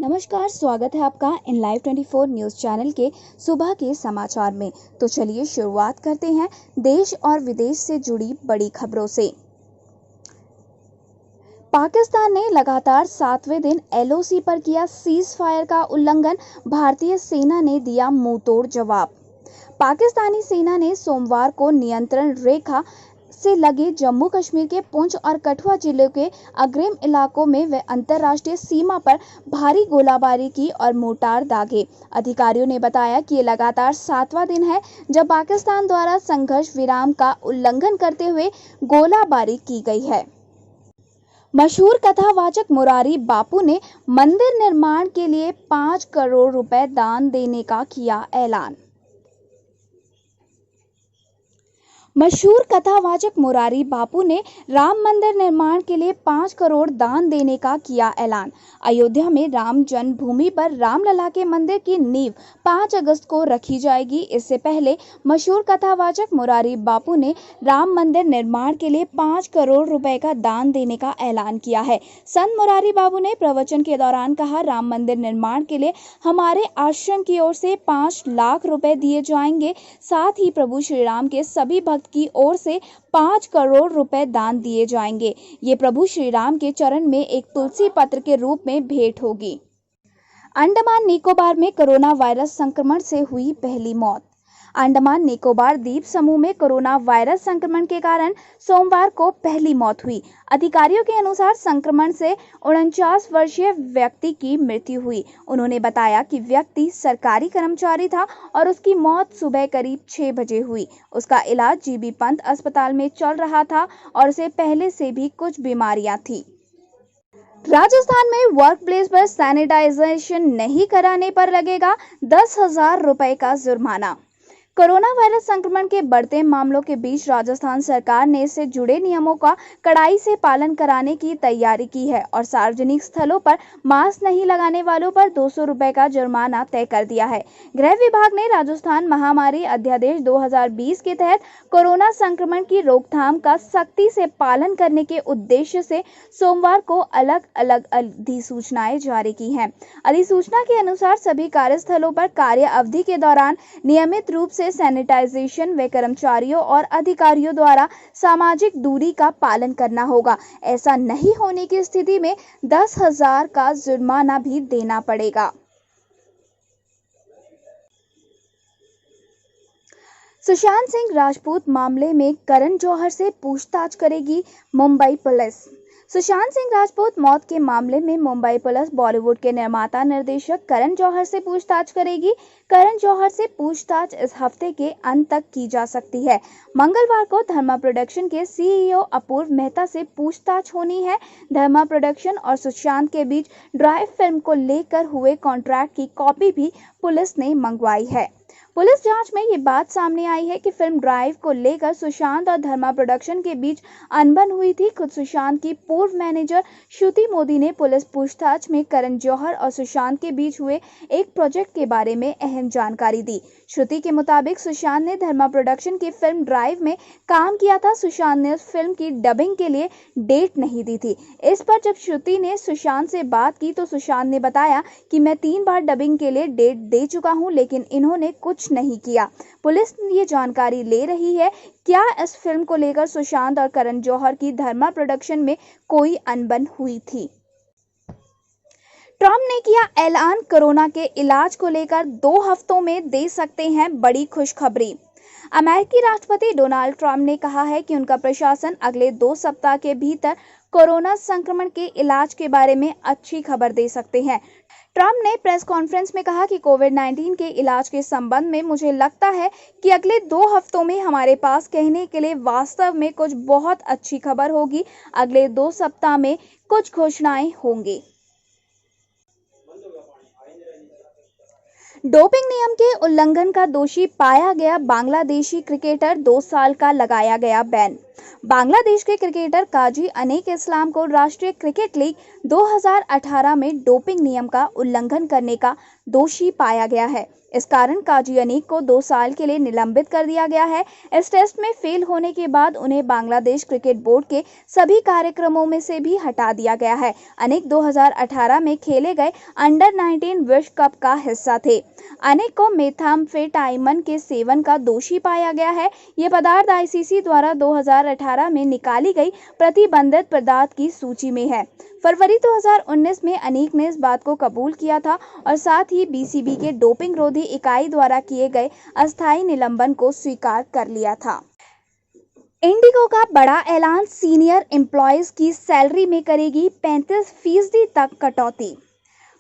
नमस्कार, स्वागत है आपका इन लाइव 24 न्यूज़ चैनल के सुबह के समाचार में। तो चलिए शुरुआत करते हैं देश और विदेश से जुड़ी बड़ी खबरों से। पाकिस्तान ने लगातार 7वें दिन एलओसी पर किया सीज फायर का उल्लंघन, भारतीय सेना ने दिया मुंहतोड़ जवाब। पाकिस्तानी सेना ने सोमवार को नियंत्रण रेखा से लगे जम्मू कश्मीर के पुंछ और कठुआ जिले के अग्रिम इलाकों में व अंतर्राष्ट्रीय सीमा पर भारी गोलाबारी की और मोर्टार दागे। अधिकारियों ने बताया कि ये लगातार 7वां दिन है जब पाकिस्तान द्वारा संघर्ष विराम का उल्लंघन करते हुए गोलाबारी की गई है। मशहूर कथावाचक मुरारी बापू ने मंदिर निर्माण के लिए 5 करोड़ रुपए दान देने का किया ऐलान। मशहूर कथावाचक मुरारी बापू ने राम मंदिर निर्माण के लिए 5 करोड़ दान देने का किया ऐलान। अयोध्या में राम जन्मभूमि पर रामलला के मंदिर की नींव 5 अगस्त को रखी जाएगी। इससे पहले मशहूर कथावाचक मुरारी बापू ने राम मंदिर निर्माण के लिए 5 करोड़ रुपए का दान देने का ऐलान किया है। संत मुरारी बाबू ने प्रवचन के दौरान कहा, राम मंदिर निर्माण के लिए हमारे आश्रम की ओर से 5 लाख रुपए दिए जाएंगे। साथ ही प्रभु श्री राम के सभी भक्त की ओर से 5 करोड़ रुपए दान दिए जाएंगे। ये प्रभु श्री राम के चरण में एक तुलसी पत्र के रूप में भेंट होगी। अंडमान निकोबार में कोरोना वायरस संक्रमण से हुई पहली मौत। अंडमान निकोबार द्वीप समूह में कोरोना वायरस संक्रमण के कारण सोमवार को पहली मौत हुई। अधिकारियों के अनुसार संक्रमण से 49 वर्षीय व्यक्ति की मृत्यु हुई। उन्होंने बताया कि व्यक्ति सरकारी कर्मचारी था और उसकी मौत सुबह करीब 6 बजे हुई। उसका इलाज जीबी पंत अस्पताल में चल रहा था और उसे पहले से भी कुछ बीमारियां थी। राजस्थान में वर्क प्लेस पर सैनिटाइजेशन नहीं कराने पर लगेगा 10,000 रुपए का जुर्माना। कोरोना वायरस संक्रमण के बढ़ते मामलों के बीच राजस्थान सरकार ने इससे जुड़े नियमों का कड़ाई से पालन कराने की तैयारी की है और सार्वजनिक स्थलों पर मास्क नहीं लगाने वालों पर 200 रुपए का जुर्माना तय कर दिया है। गृह विभाग ने राजस्थान महामारी अध्यादेश 2020 के तहत कोरोना संक्रमण की रोकथाम का सख्ती से पालन करने के उद्देश्य से सोमवार को अलग अलग अधिसूचनाएं जारी की हैं। अधिसूचना के अनुसार सभी कार्यस्थलों पर कार्य अवधि के दौरान नियमित रूप से सैनिटाइजेशन व कर्मचारियों और अधिकारियों द्वारा सामाजिक दूरी का पालन करना होगा। ऐसा नहीं होने की स्थिति में 10,000 का जुर्माना भी देना पड़ेगा। सुशांत सिंह राजपूत मामले में करण जौहर से पूछताछ करेगी मुंबई पुलिस। सुशांत सिंह राजपूत मौत के मामले में मुंबई पुलिस बॉलीवुड के निर्माता निर्देशक करण जौहर से पूछताछ करेगी। करण जौहर से पूछताछ इस हफ्ते के अंत तक की जा सकती है। मंगलवार को धर्मा प्रोडक्शन के सीईओ अपूर्व मेहता से पूछताछ होनी है। धर्मा प्रोडक्शन और सुशांत के बीच ड्राइव फिल्म को लेकर हुए कॉन्ट्रैक्ट की कॉपी भी पुलिस ने मंगवाई है। पुलिस जांच में ये बात सामने आई है कि फिल्म ड्राइव को लेकर सुशांत और धर्मा प्रोडक्शन के बीच अनबन हुई थी। खुद सुशांत की पूर्व मैनेजर श्रुति मोदी ने पुलिस पूछताछ में करण जौहर और सुशांत के बीच हुए एक प्रोजेक्ट के बारे में अहम जानकारी दी। श्रुति के मुताबिक सुशांत ने धर्मा प्रोडक्शन की फिल्म ड्राइव में काम किया था। सुशांत ने उस फिल्म की डबिंग के लिए डेट नहीं दी थी। इस पर जब श्रुति ने सुशांत से बात की तो सुशांत ने बताया कि मैं 3 बार डबिंग के लिए डेट दे चुका हूं, लेकिन इन्होंने कुछ नहीं किया। पुलिस ये जानकारी ले रही है क्या इस फिल्म को लेकर सुशांत और करण जौहर की धर्मा प्रोडक्शन में कोई अनबन हुई थी। ट्रंप ने किया ऐलान, कोरोना के इलाज को लेकर 2 हफ्तों में दे सकते हैं बड़ी खुशखबरी। अमेरिकी राष्ट्रपति डोनाल्ड ट्रंप ने कहा है कि उनका प्रशासन अगले 2 सप्ताह के भीतर कोरोना संक्रमण के इलाज के बारे में अच्छी खबर दे सकते हैं। ट्रंप ने प्रेस कॉन्फ्रेंस में कहा कि कोविड-19 के इलाज के संबंध में मुझे लगता है कि अगले 2 हफ्तों में हमारे पास कहने के लिए वास्तव में कुछ बहुत अच्छी खबर होगी। अगले 2 सप्ताह में कुछ घोषणाएं होंगी। डोपिंग नियम के उल्लंघन का दोषी पाया गया बांग्लादेशी क्रिकेटर 2 साल का लगाया गया बैन। बांग्लादेश के क्रिकेटर काजी अनेक इस्लाम को राष्ट्रीय क्रिकेट लीग 2018 में डोपिंग नियम का उल्लंघन करने का दोषी पाया गया है। इस कारण काजी अनीक को 2 साल के लिए निलंबित कर दिया गया है। इस टेस्ट में फेल होने के बाद उन्हें बांग्लादेश क्रिकेट बोर्ड के सभी कार्यक्रमों में से भी हटा दिया गया है। अनीक 2018 में खेले गए अंडर 19 विश्व कप का हिस्सा थे। अनीक को मेथाम्फेटामिन के सेवन का दोषी पाया गया है। ये पदार्थ आईसीसी द्वारा 2018 में निकाली गई प्रतिबंधित पदार्थ की सूची में है। फरवरी 2019 में अनीक ने इस बात को कबूल किया था और साथ ही बीसीबी के डोपिंग रोधी इकाई द्वारा किए गए अस्थायी निलंबन को स्वीकार कर लिया था। इंडिगो का बड़ा ऐलान, सीनियर एम्प्लॉयज की सैलरी में करेगी 35% तक कटौती।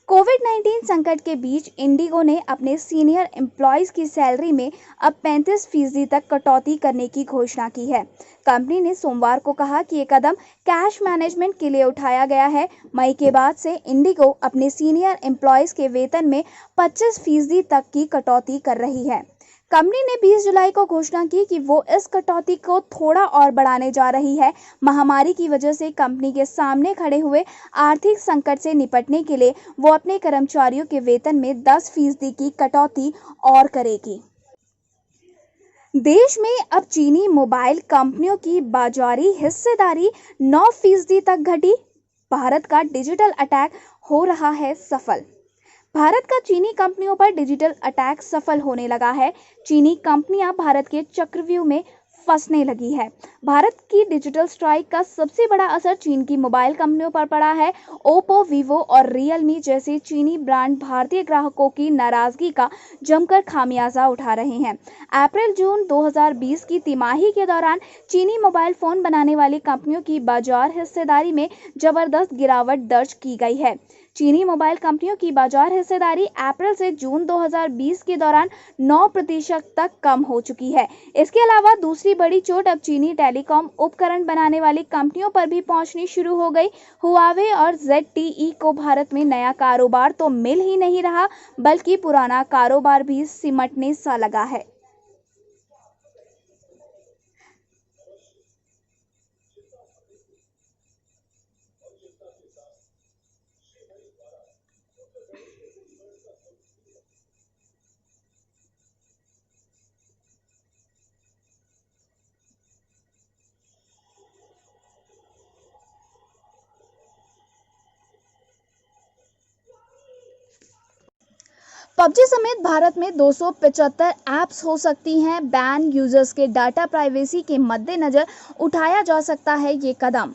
कोविड-19 संकट के बीच इंडिगो ने अपने सीनियर एम्प्लॉयज की सैलरी में अब 35% तक कटौती करने की घोषणा की है। कंपनी ने सोमवार को कहा कि ये कदम कैश मैनेजमेंट के लिए उठाया गया है। मई के बाद से इंडिगो अपने सीनियर एम्प्लॉयज के वेतन में 25% तक की कटौती कर रही है। कंपनी ने 20 जुलाई को घोषणा की कि वो इस कटौती को थोड़ा और बढ़ाने जा रही है। महामारी की वजह से कंपनी के सामने खड़े हुए आर्थिक संकट से निपटने के लिए वो अपने कर्मचारियों के वेतन में 10% की कटौती और करेगी। देश में अब चीनी मोबाइल कंपनियों की बाजारी हिस्सेदारी 9% तक घटी। भारत का डिजिटल अटैक हो रहा है सफल। भारत का चीनी कंपनियों पर डिजिटल अटैक सफल होने लगा है। चीनी कंपनियां भारत के चक्रव्यूह में फंसने लगी है। भारत की डिजिटल स्ट्राइक का सबसे बड़ा असर चीन की मोबाइल कंपनियों पर पड़ा है। ओप्पो, वीवो और रियलमी जैसे चीनी ब्रांड भारतीय ग्राहकों की नाराजगी का जमकर खामियाजा उठा रहे हैं। अप्रैल-जून 2020 की तिमाही के दौरान चीनी मोबाइल फोन बनाने वाली कंपनियों की बाजार हिस्सेदारी में जबरदस्त गिरावट दर्ज की गई है। चीनी मोबाइल कंपनियों की बाजार हिस्सेदारी अप्रैल से जून 2020 के दौरान 9% तक कम हो चुकी है। इसके अलावा दूसरी बड़ी चोट अब चीनी टेलीकॉम उपकरण बनाने वाली कंपनियों पर भी पहुंचनी शुरू हो गई। हुआवे और ZTE को भारत में नया कारोबार तो मिल ही नहीं रहा, बल्कि पुराना कारोबार भी सिमटने सा लगा है। पबजी समेत भारत में 275 ऐप्स हो सकती हैं बैन। यूजर्स के डाटा प्राइवेसी के मद्देनजर उठाया जा सकता है ये कदम।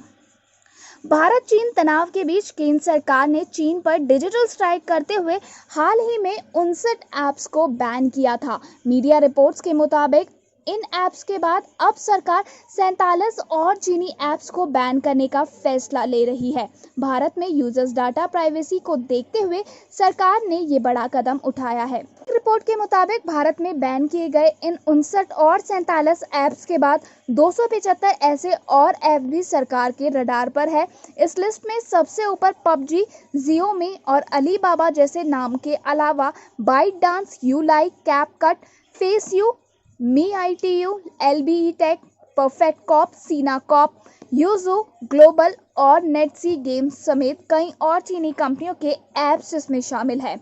भारत चीन तनाव के बीच केंद्र सरकार ने चीन पर डिजिटल स्ट्राइक करते हुए हाल ही में 59 ऐप्स को बैन किया था। मीडिया रिपोर्ट्स के मुताबिक इन ऐप्स के बाद अब सरकार 47 और चीनी ऐप्स को बैन करने का फैसला ले रही है। भारत में यूजर्स डाटा प्राइवेसी को देखते हुए सरकार ने ये बड़ा कदम उठाया है। रिपोर्ट के मुताबिक भारत में बैन किए गए इन 59 और 47 ऐप्स के बाद 275 ऐसे और ऐप भी सरकार के रडार पर है। इस लिस्ट में सबसे ऊपर पबजी, Xiaomi और अलीबाबा जैसे नाम के अलावा ByteDance, YouLike, CapCut, FaceU, MeITU, LBE tech, Perfect Corp, Sina Corp, Youzu Global और नेटसी गेम्स समेत कई और चीनी कंपनियों के ऐप्स इसमें शामिल हैं।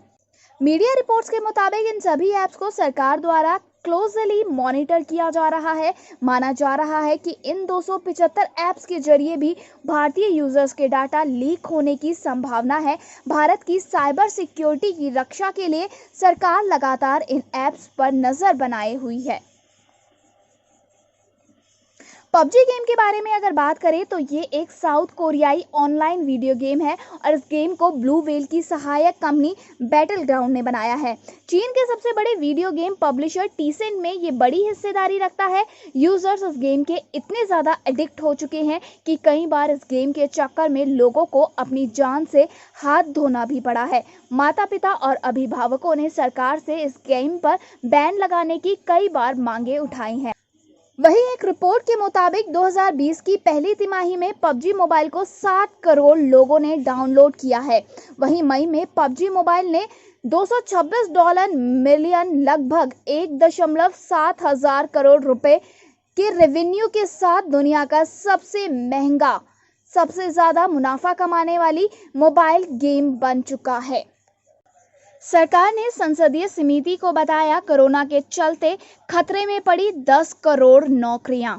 मीडिया रिपोर्ट्स के मुताबिक इन सभी ऐप्स को सरकार द्वारा क्लोजली मॉनिटर किया जा रहा है। माना जा रहा है कि इन 275 ऐप्स के जरिए भी भारतीय यूजर्स के डाटा लीक होने की संभावना है। भारत की साइबर सिक्योरिटी की रक्षा के लिए सरकार लगातार इन ऐप्स पर नजर बनाए हुई है। पबजी गेम के बारे में अगर बात करें तो ये एक साउथ कोरियाई ऑनलाइन वीडियो गेम है और इस गेम को ब्लू व्हेल की सहायक कंपनी बैटलग्राउंड ने बनाया है। चीन के सबसे बड़े वीडियो गेम पब्लिशर टीसेंट में ये बड़ी हिस्सेदारी रखता है। यूजर्स इस गेम के इतने ज़्यादा एडिक्ट हो चुके हैं कि कई बार इस गेम के चक्कर में लोगों को अपनी जान से हाथ धोना भी पड़ा है। माता पिता और अभिभावकों ने सरकार से इस गेम पर बैन लगाने की कई बार मांगे उठाई हैं। वहीं एक रिपोर्ट के मुताबिक 2020 की पहली तिमाही में पबजी मोबाइल को 7 करोड़ लोगों ने डाउनलोड किया है। वहीं मई में पबजी मोबाइल ने $226 मिलियन, लगभग 1.7 हजार करोड़ रुपए के रेवेन्यू के साथ दुनिया का सबसे महंगा सबसे ज्यादा मुनाफा कमाने वाली मोबाइल गेम बन चुका है। सरकार ने संसदीय समिति को बताया, कोरोना के चलते खतरे में पड़ी 10 करोड़ नौकरियां।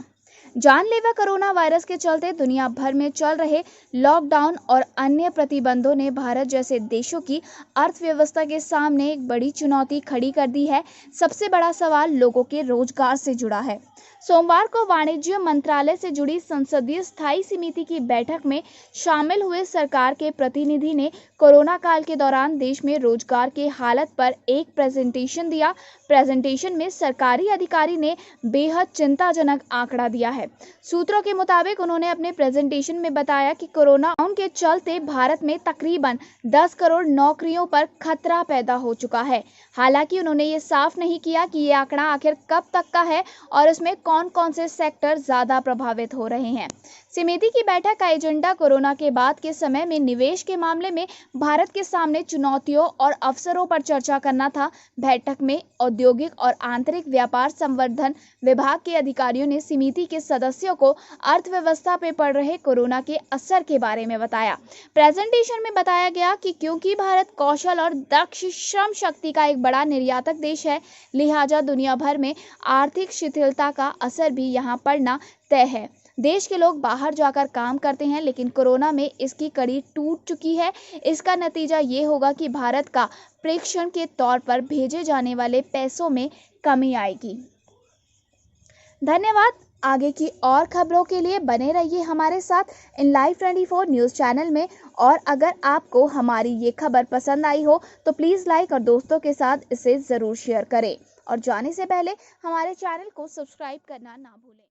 जानलेवा कोरोना वायरस के चलते दुनिया भर में चल रहे लॉकडाउन और अन्य प्रतिबंधों ने भारत जैसे देशों की अर्थव्यवस्था के सामने एक बड़ी चुनौती खड़ी कर दी है। सबसे बड़ा सवाल लोगों के रोजगार से जुड़ा है। सोमवार को वाणिज्य मंत्रालय से जुड़ी संसदीय स्थायी समिति की बैठक में शामिल हुए सरकार के प्रतिनिधि ने कोरोना काल के दौरान देश में रोजगार की हालत पर एक प्रेजेंटेशन दिया। प्रेजेंटेशन में सरकारी अधिकारी ने बेहद चिंताजनक आंकड़ा दिया है। सूत्रों के मुताबिक उन्होंने अपने प्रेजेंटेशन में बताया कि कोरोना के चलते भारत में तकरीबन 10 करोड़ नौकरियों पर खतरा पैदा हो चुका है। हालांकि उन्होंने ये साफ नहीं किया कि ये आंकड़ा आखिर कब तक का है और इसमें कौन कौन से सेक्टर ज्यादा प्रभावित हो रहे हैं। समिति की बैठक का एजेंडा कोरोना के बाद के समय में निवेश के मामले में भारत के सामने चुनौतियों और अवसरों पर चर्चा करना था। बैठक में औद्योगिक और आंतरिक व्यापार संवर्धन विभाग के अधिकारियों ने समिति के सदस्यों को अर्थव्यवस्था पर पड़ रहे कोरोना के असर के बारे में बताया। प्रेजेंटेशन में बताया गया कि क्योंकि भारत कौशल और दक्ष श्रम शक्ति का एक बड़ा निर्यातक देश है, लिहाजा दुनिया भर में आर्थिक शिथिलता का असर भी यहाँ पड़ना तय है। देश के लोग बाहर जाकर काम करते हैं, लेकिन कोरोना में इसकी कड़ी टूट चुकी है। इसका नतीजा ये होगा कि भारत का प्रेक्षण के तौर पर भेजे जाने वाले पैसों में कमी आएगी। धन्यवाद। आगे की और खबरों के लिए बने रहिए हमारे साथ इन लाइव 24 न्यूज़ चैनल में। और अगर आपको हमारी ये खबर पसंद आई हो तो प्लीज़ लाइक और दोस्तों के साथ इसे ज़रूर शेयर करें। और जाने से पहले हमारे चैनल को सब्सक्राइब करना ना भूलें।